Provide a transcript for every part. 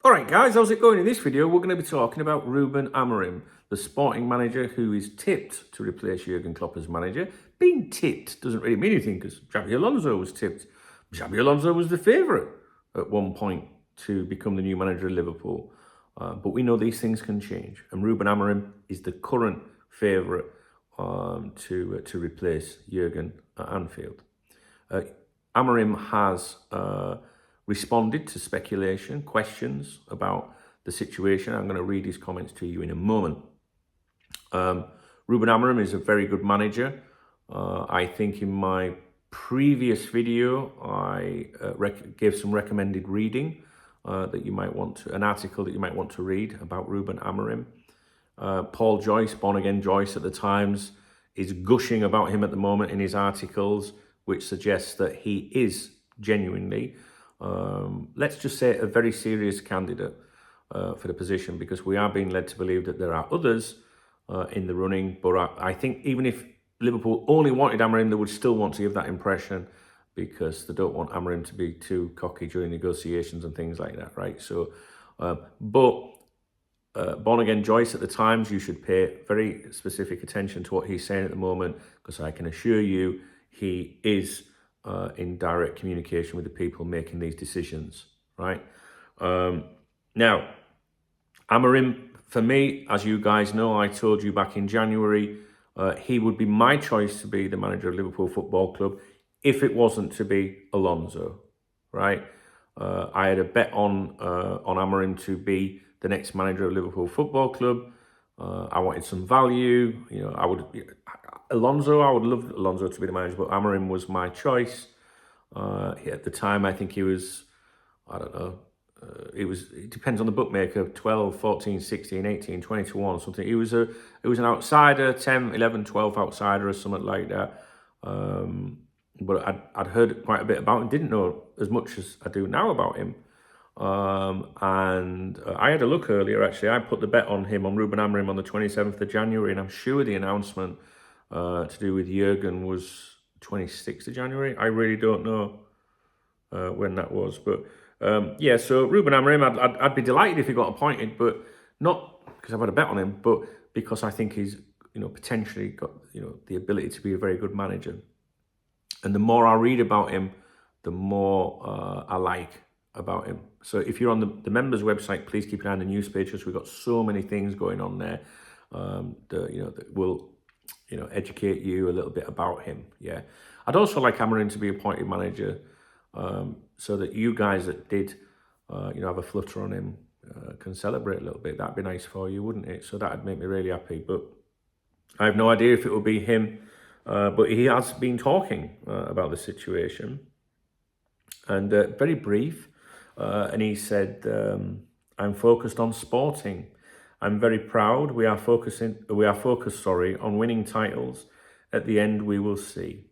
Alright guys, how's it going? In this video we're going to be talking about Ruben Amorim, the Sporting manager who is tipped to replace Jurgen Klopp as manager. Being tipped doesn't really mean anything because Xabi Alonso was tipped. Xabi Alonso was the favourite at one point to become the new manager of Liverpool. But we know these things can change, and Ruben Amorim is the current favourite to replace Jurgen at Anfield. Amorim has responded to speculation, questions about the situation. I'm going to read his comments to you in a moment. Ruben Amorim is a very good manager. I think in my previous video, I gave some recommended reading that you might want to, an article that you might want to read about Ruben Amorim. Paul Joyce, Born Again Joyce at the Times, is gushing about him at the moment in his articles, which suggests that he is genuinely, let's just say, a very serious candidate for the position, because we are being led to believe that there are others in the running. But I think even if Liverpool only wanted Amorim, they would still want to give that impression, because they don't want Amorim to be too cocky during negotiations and things like that, right? So, Born Again Joyce at the Times, you should pay very specific attention to what he's saying at the moment, because I can assure you he is in direct communication with the people making these decisions, right? Now, Amorim, for me, as you guys know, I told you back in January, he would be my choice to be the manager of Liverpool Football Club if it wasn't to be Alonso, right? I had a bet on Amorim to be the next manager of Liverpool Football Club. I wanted some value. You know, I would love Alonso to be the manager, but Amorim was my choice. At the time, I think he was, I don't know, it depends on the bookmaker, 12, 14, 16, 18, 20 to 1 or something. He was an outsider, 10, 11, 12 outsider or something like that. But I'd heard quite a bit about him, didn't know as much as I do now about him. And I had a look earlier, actually. I put the bet on him, on Ruben Amorim, on the 27th of January, and I'm sure the announcement to do with Jurgen was 26th of January. I really don't know when that was. But yeah, so Ruben Amorim, I'd be delighted if he got appointed, but not because I've had a bet on him, but because I think he's, potentially got, the ability to be a very good manager. And the more I read about him, the more I like about him. So if you're on the members website, please keep an eye on the news pages. We've got so many things going on there that will educate you a little bit about him. Yeah, I'd also like Amorim to be appointed manager, so that you guys that did have a flutter on him can celebrate a little bit. That'd be nice for you, wouldn't it? So that'd make me really happy. But I have no idea if it will be him, but he has been talking about the situation, and very brief. And he said, I'm focused on sporting. I'm very proud. We are focused on winning titles. At the end, we will see.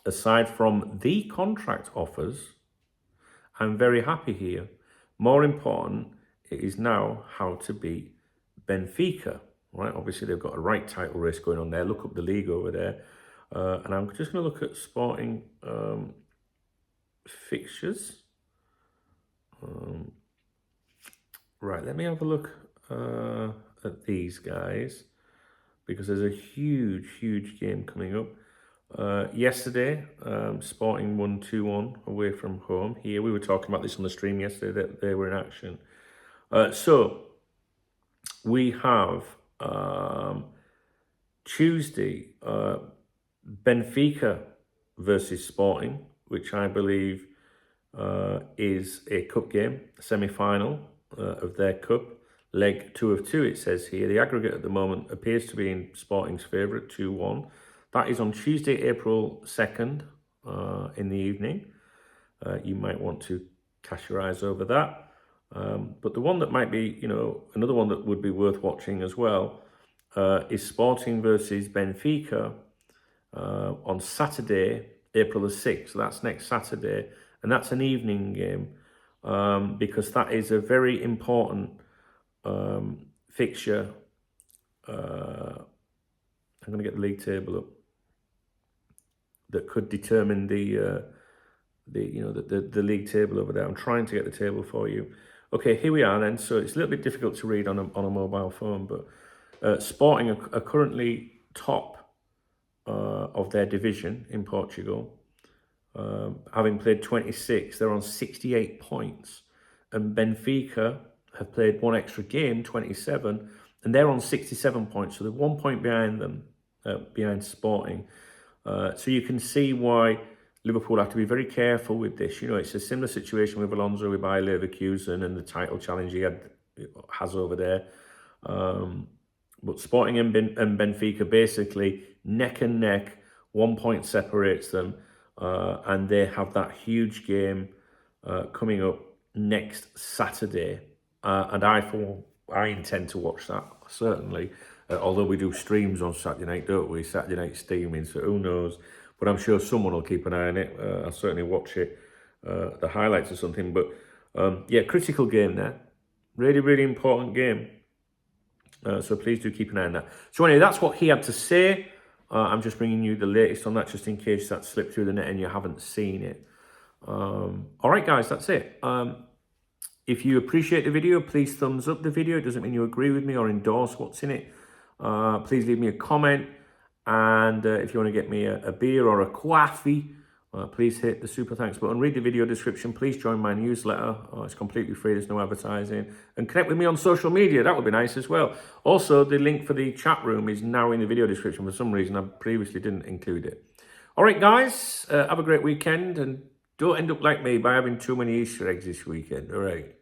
Aside from the contract offers, I'm very happy here. More important, it is now how to beat Benfica, right? Obviously, they've got a right title race going on there. Look up the league over there. And I'm just going to look at Sporting fixtures. Right, let me have a look at these guys, because there's a huge game coming up. Yesterday, Sporting won 2-1 away from home. Here, we were talking about this on the stream yesterday, that they were in action. So we have Tuesday, Benfica versus Sporting, which I believe is a cup game, semi-final of their cup. Leg 2 of 2, it says here. The aggregate at the moment appears to be in Sporting's favourite, 2-1. That is on Tuesday, April 2nd in the evening. You might want to cast your eyes over that. But the one that might be, another one that would be worth watching as well is Sporting versus Benfica on Saturday, April the 6th. So that's next Saturday. And that's an evening game, because that is a very important fixture. I'm going to get the league table up. That could determine the league table over there. I'm trying to get the table for you. Okay, here we are then. So it's a little bit difficult to read on a mobile phone, but Sporting are currently top of their division in Portugal. Having played 26, they're on 68 points. And Benfica have played one extra game, 27, and they're on 67 points. So they're 1 point behind them, behind Sporting. So you can see why Liverpool have to be very careful with this. You know, it's a similar situation with Alonso, with Bayer Leverkusen and the title challenge he has over there. But Sporting and Benfica basically neck and neck, 1 point separates them. And they have that huge game coming up next Saturday. And I intend to watch that, certainly. Although we do streams on Saturday night, don't we? Saturday night streaming, so who knows? But I'm sure someone will keep an eye on it. I'll certainly watch it, the highlights or something. But yeah, critical game there. Really, really important game. So please do keep an eye on that. So anyway, that's what he had to say. I'm just bringing you the latest on that, just in case that slipped through the net and you haven't seen it. All right, guys, that's it. If you appreciate the video, please thumbs up the video. It doesn't mean you agree with me or endorse what's in it. Please leave me a comment. And if you want to get me a beer or a coffee, please hit the super thanks button. Read the video description. Please join my newsletter. It's completely free. There's no advertising. And connect with me on social media. That would be nice as well. Also, the link for the chat room is now in the video description. For some reason, I previously didn't include it. All right, guys. Have a great weekend. And don't end up like me by having too many Easter eggs this weekend. All right.